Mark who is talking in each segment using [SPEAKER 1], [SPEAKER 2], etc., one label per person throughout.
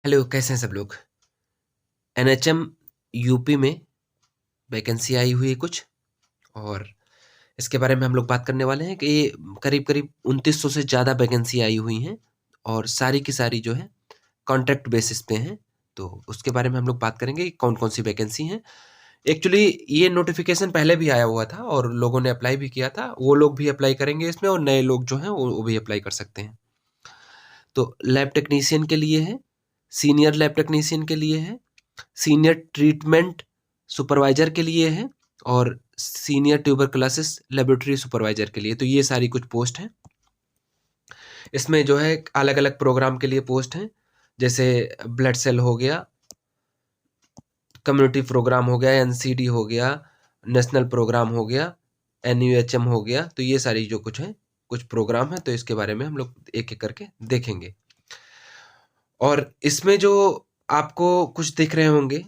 [SPEAKER 1] Hello, कैसे हैं सब लोग? एनएचएम यूपी में वैकेंसी आई हुई है कुछ, और इसके बारे में हम लोग बात करने वाले हैं कि ये करीब-करीब 2900 से ज़्यादा वैकेंसी आई हुई हैं और सारी की सारी जो है कॉन्ट्रैक्ट बेसिस पे हैं। तो उसके बारे में हम लोग बात करेंगे कि कौन-कौन सी वैकेंसी हैं। एक्चुअली ये नोटिफ़िकेशन पहले भी आया हुआ था और लोगों ने अप्लाई भी किया था। वो लोग भी अप्लाई करेंगे इसमें और नए लोग जो हैं वो भी अप्लाई कर सकते हैं। तो लैब टेक्नीशियन के लिए है, सीनियर लैब टेक्नीशियन के लिए है, सीनियर ट्रीटमेंट सुपरवाइजर के लिए है और सीनियर ट्यूबरकुलोसिस लेबोरेटरी सुपरवाइजर के लिए। तो ये सारी कुछ पोस्ट हैं। इसमें जो है अलग-अलग प्रोग्राम के लिए पोस्ट हैं, जैसे ब्लड सेल हो गया, कम्युनिटी प्रोग्राम हो गया, एनसीडी हो गया, नेशनल प्रोग्राम हो गया, एनयूएचएम हो गया। तो ये सारी जो कुछ हैं, कुछ प्रोग्राम हैं, तो इसके बारे में हम लोग एक-एक करके देखेंगे। और इसमें जो आपको कुछ दिख रहे होंगे,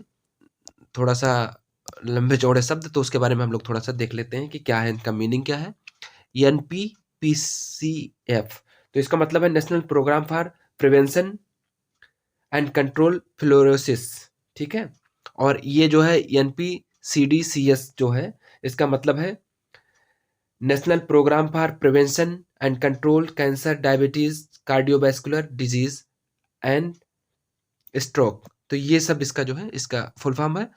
[SPEAKER 1] थोड़ा-सा लंबे-चौड़े शब्द, तो उसके बारे में हम लोग थोड़ा-सा देख लेते हैं कि क्या है, इनका मीनिंग क्या है। एनपीपीसीएफ, तो इसका मतलब है national programme for prevention and control fluorosis, ठीक है? और ये जो है एनपीसीडीसीएस जो है, इसका मतलब है national programme for prevention and control cancer, diabetes, cardiovascular disease and stroke. तो ये सब इसका जो है, इसका फुल फॉर्म है।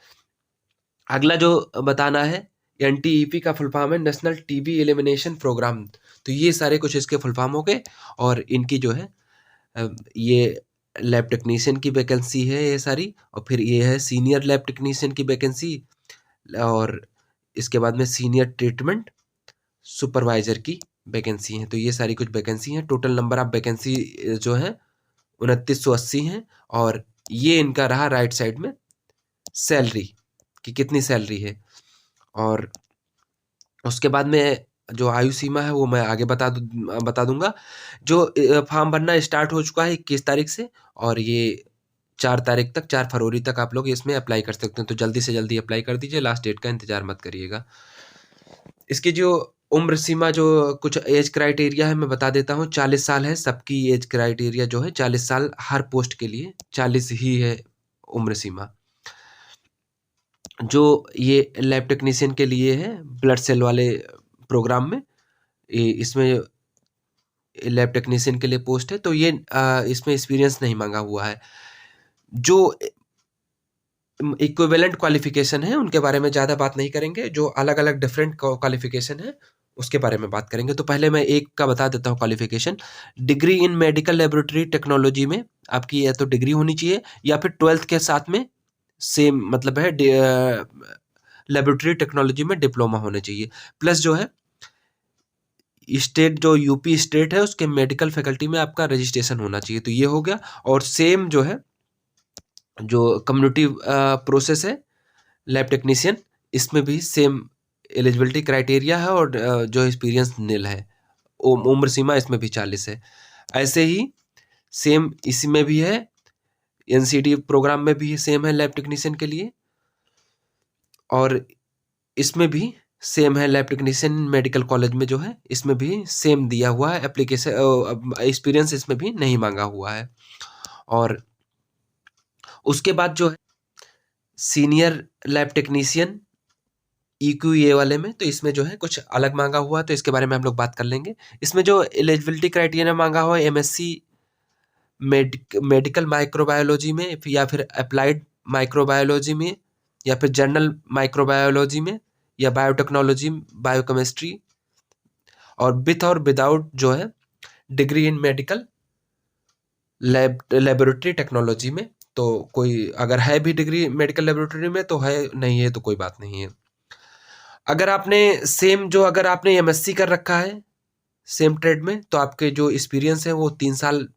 [SPEAKER 1] अगला जो बताना है, एनटीईपी का फुल फॉर्म है नेशनल टीबी एलिमिनेशन प्रोग्राम। तो ये सारे कुछ इसके फुल फॉर्म हो गए। और इनकी जो है ये लैब टेक्नीशियन की वैकेंसी है ये सारी, और फिर ये है सीनियर लैब टेक्नीशियन की वैकेंसी, और इसके बाद में सीनियर ट्रीटमेंट सुपरवाइजर की वैकेंसी है। तो ये सारी कुछ वैकेंसी हैं। टोटल नंबर ऑफ वैकेंसी जो है 2980 हैं। और ये इनका रहा राइट साइड में सैलरी कि कितनी सैलरी है। और उसके बाद में जो आयु सीमा है वो मैं आगे बता दूंगा। जो फॉर्म भरना स्टार्ट हो चुका है 21 तारीख से, और ये 4 तारीख तक, 4 फरवरी तक आप लोग इसमें अप्लाई कर सकते हैं। तो जल्दी से जल्दी अप्लाई कर दीजिए, लास्ट डेट का इंतजार मत करिएगा। इसकी जो उम्र सीमा, जो कुछ एज क्राइटेरिया है, मैं बता देता हूँ। 40 साल है सबकी एज क्राइटेरिया जो है, 40 साल हर पोस्ट के लिए 40 ही है उम्र सीमा। जो ये लैब टेक्नीशियन के लिए है ब्लड सेल वाले प्रोग्राम में, इसमें लैब टेक्नीशियन के लिए पोस्ट है। तो ये इसमें एक्सपीरियंस नहीं मांगा हुआ है। जो इक्विवेलेंट क्वालिफिकेशन है उनके बारे में ज़्यादा बात नहीं करेंगे। जो अलग अलग डिफरेंट क्वालिफिकेशन है उसके बारे में बात करेंगे। तो पहले मैं एक का बता देता हूँ qualification. Degree in medical laboratory technology में आपकी या तो डिग्री होनी चाहिए, या फिर 12th के साथ में सेम मतलब है लेबोरेटरी टेक्नोलॉजी में डिप्लोमा होने चाहिए। प्लस जो है स्टेट, जो यूपी स्टेट है उसके मेडिकल फैकल्टी में आपका रजिस्ट्रेशन होना चाहिए। तो ये हो गया। और सेम जो है, जो कम्युनिटी प्रोसेस है लैब टेक्नीशियन, इसमें भी सेम एलिजिबिलिटी क्राइटेरिया है, और जो एक्सपीरियंस नील है। उम्र सीमा इसमें भी 40 है। ऐसे ही सेम इसमें भी है, एनसीडी प्रोग्राम में भी सेम है लैब टेक्नीशियन के लिए, और इसमें भी सेम है लैब टेक्नीशियन मेडिकल कॉलेज में जो है, इसमें भी सेम दिया हुआ है। एप्लीकेशन एक्सपीरियंस इसमें भी नहीं मांगा हुआ है। और उसके बाद जो है सीनियर लैब टेक्नीशियन EQA वाले में, तो इसमें जो है कुछ अलग मांगा हुआ है। तो इसके बारे में हम लोग बात कर लेंगे। इसमें जो एलिजिबिलिटी क्राइटेरिया मांगा हुआ है, MSc मेडिकल माइक्रोबायोलॉजी में, या फिर अप्लाइड माइक्रोबायोलॉजी में, या फिर जनरल माइक्रोबायोलॉजी में, या बायोटेक्नोलॉजी, बायोकेमिस्ट्री, और विथ और विदाउट जो है degree in medical laboratory technology में। तो कोई अगर है भी डिग्री मेडिकल लेबोरेटरी में तो है, नहीं है तो कोई बात नहीं है। अगर आपने अगर आपने MSc कर रखा है सेम ट्रेड में, तो आपके जो एक्सपीरियंस है वो 3 साल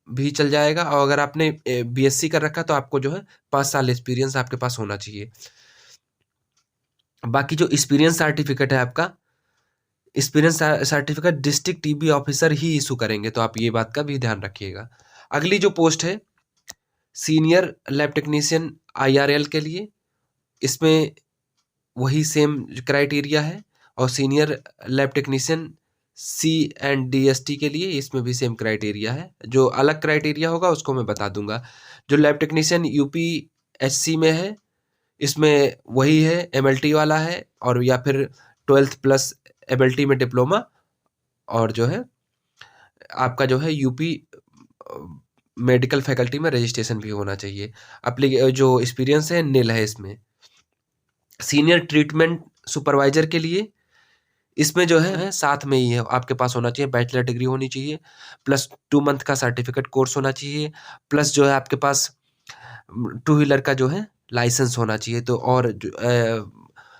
[SPEAKER 1] भी चल जाएगा। और अगर आपने BSc कर रखा है तो आपको जो है 5 साल एक्सपीरियंस आपके पास होना चाहिए। बाकी जो एक्सपीरियंस सर्टिफिकेट है आपका, experience certificate district TB officer ही इशू करेंगे। तो आप ये बात का भी ध्यान रखिएगा। अगली जो पोस्ट है सीनियर लैब टेक्नीशियन IRL के लिए, इसमें वही सेम क्राइटेरिया है। और senior lab technician C and DST के लिए इसमें भी सेम क्राइटेरिया है। जो अलग क्राइटेरिया होगा उसको मैं बता दूंगा। जो लैब टेक्नीशियन UPSC में है, इसमें वही है, MLT वाला है, और या फिर 12th प्लस MLT में डिप्लोमा, और जो है आपका जो है यूपी मेडिकल फैकल्टी में रजिस्ट्रेशन भी होना चाहिए। जो एक्सपीरियंस है निल है इसमें। सीनियर ट्रीटमेंट सुपरवाइजर के लिए इसमें जो है साथ में ही है, आपके पास होना चाहिए, बैचलर डिग्री होनी चाहिए, प्लस 2 मंथ का सर्टिफिकेट कोर्स होना चाहिए, प्लस जो है आपके पास 2 व्हीलर का जो है लाइसेंस होना चाहिए। तो और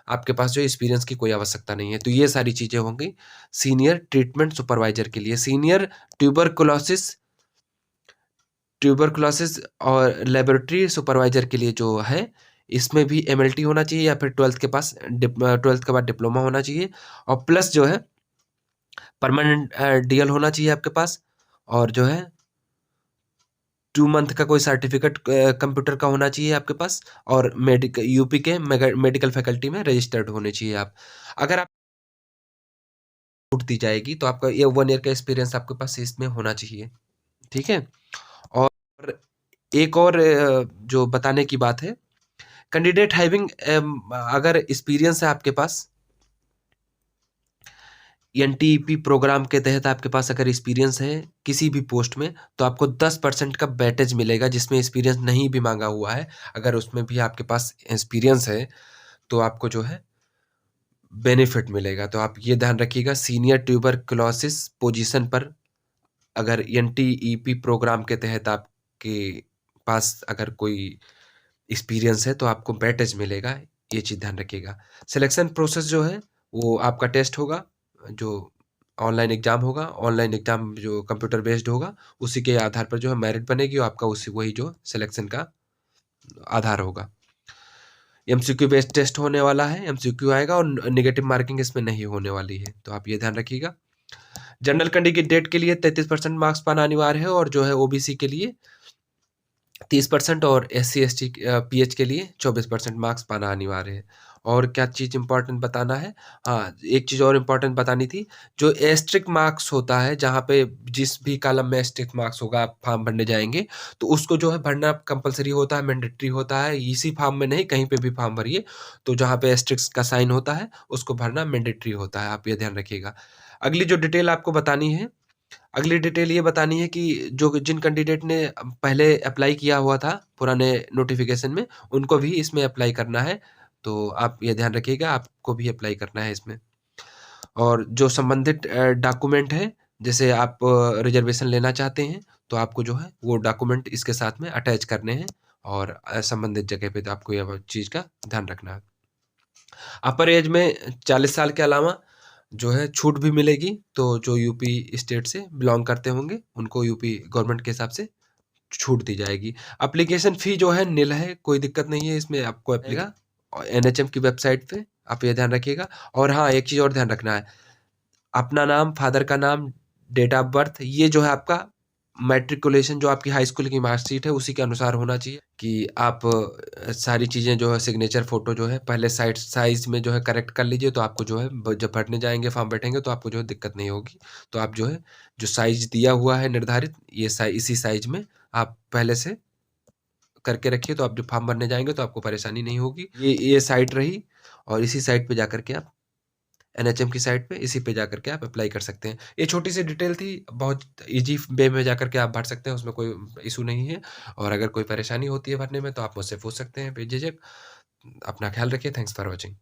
[SPEAKER 1] आपके पास जो एक्सपीरियंस की कोई आवश्यकता नहीं है। तो ये सारी चीज़ें होंगी सीनियर ट्रीटमेंट सुपरवाइजर के लिए। सीनियर ट्यूबरकुलोसिस ट्यूबरकुलोसिस और लेबोरेटरी सुपरवाइजर के लिए जो है, इसमें भी MLT होना चाहिए या फिर 12th के पास 12th के बाद डिप्लोमा होना चाहिए, और प्लस जो है परमानेंट DL होना चाहिए आपके पास, और जो है 2 मंथ का कोई सर्टिफिकेट कंप्यूटर का होना चाहिए आपके पास, और यूपी के मेडिकल फैकल्टी में रजिस्टर्ड होने चाहिए आप। अगर आप छूट दी जाएगी तो आपका ये 1 ईयर का एक्सपीरियंस आपके पास इसमें होना चाहिए, ठीक है। और एक और जो बताने की बात है, कैंडिडेट हैविंग अगर एक्सपीरियंस है आपके पास, NTEP प्रोग्राम के तहत आपके पास अगर एक्सपीरियंस है किसी भी पोस्ट में, तो आपको 10% का वेटेज मिलेगा, जिसमें एक्सपीरियंस नहीं भी मांगा हुआ है। अगर उसमें भी आपके पास एक्सपीरियंस है तो आपको जो है बेनिफिट मिलेगा। तो आप ये ध्यान रखिएगा, सीनियर ट्यूबरकुलोसिस पोजीशन पर अगर NTEP प्रोग्राम के तहत आपके पास अगर कोई एक्सपीरियंस है तो आपको वेटेज मिलेगा, ये चीज़ ध्यान रखिएगा। सिलेक्शन प्रोसेस जो है वो आपका टेस्ट होगा, जो ऑनलाइन एग्ज़ाम होगा, ऑनलाइन एग्ज़ाम जो कंप्यूटर बेस्ड होगा, उसी के आधार पर जो है मेरिट बनेगी, और आपका उसी वही जो सिलेक्शन का आधार होगा। MCQ बेस्ड टेस्ट होने वाला है, MCQ आएगा, और नेगेटिव मार्किंग इसमें नहीं होने वाली है, तो आप ये ध्यान रखिएगा। जनरल कैंडिडेट के लिए 33% मार्क्स पाना अनिवार्य है, और जो है OBC के लिए 30% और SC ST PH के लिए 24% मार्क्स पाना अनिवार्य है। और क्या चीज़ इम्पोर्टेंट बताना है? हाँ, एक चीज़ और इम्पोर्टेंट बतानी थी, जो एस्टेरिस्क मार्क्स होता है, जहाँ पे जिस भी कॉलम में एस्टेरिस्क मार्क्स होगा, आप फॉर्म भरने जाएँगे, तो उसको जो है भरना कंपल्सरी होता है, मैंडेटरी होता है। इसी फॉर्म में नहीं, कहीं पे भी फॉर्म भरिए, तो जहाँ पे एस्टेरिस्क का साइन होता है, उसको भरना मैंडेटरी होता है, आप ये ध्यान रखिएगा। अगली जो डिटेल आपको बतानी है, अगली डिटेल ये बतानी है कि जो जिन कैंडिडेट ने पहले अप्लाई किया हुआ था पुराने नोटिफिकेशन में, उनको भी इसमें अप्लाई करना है। तो आप ये ध्यान रखिएगा, आपको भी अप्लाई करना है इसमें। और जो संबंधित डॉक्यूमेंट है, जैसे आप रिजर्वेशन लेना चाहते हैं, तो आपको जो है वो डॉक्यूमेंट इसके साथ में अटैच करने हैं, और संबंधित जगह पे तो आपको यह चीज़ का ध्यान रखना है। अपर एज में 40 साल के अलावा जो है छूट भी मिलेगी, तो जो यूपी स्टेट से बिलोंग करते होंगे उनको यूपी गवर्नमेंट के हिसाब से छूट दी जाएगी। एप्लीकेशन फ़ी जो है निल है, कोई दिक्कत नहीं है इसमें, आपको एप्लीगा और NHM की वेबसाइट पे आप ये ध्यान रखिएगा। और हाँ, एक चीज़ और ध्यान रखना है, अपना नाम, फादर का नाम, डेट ऑफ बर्थ, ये जो है आपका मैट्रिकुलेशन जो आपकी हाई स्कूल की मार्कशीट है उसी के अनुसार होना चाहिए, कि आप सारी चीज़ें जो है सिग्नेचर फ़ोटो जो है पहले साइज़ में जो है करेक्ट कर लीजिए, तो आपको जो है जब भरने जाएँगे फॉर्म बैठेंगे तो आपको जो है दिक्कत नहीं होगी। तो आप जो है जो साइज़ दिया हुआ है निर्धारित, ये इसी साइज़ में आप पहले से करके रखिए, तो आप जब फॉर्म भरने जाएँगे तो आपको परेशानी नहीं होगी। ये साइट रही, और इसी साइट पे जाकर के आप NHM की साइट पे इसी पे जाकर के आप अप्लाई कर सकते हैं। ये छोटी-सी डिटेल थी, बहुत ईज़ी वे में जाकर के आप भर सकते हैं, उसमें कोई इश्यू नहीं है। और अगर कोई परेशानी होती है भरने में तो आप मुझसे पूछ सकते हैं बेझिझक। अपना ख़्याल रखिए। Thanks for watching.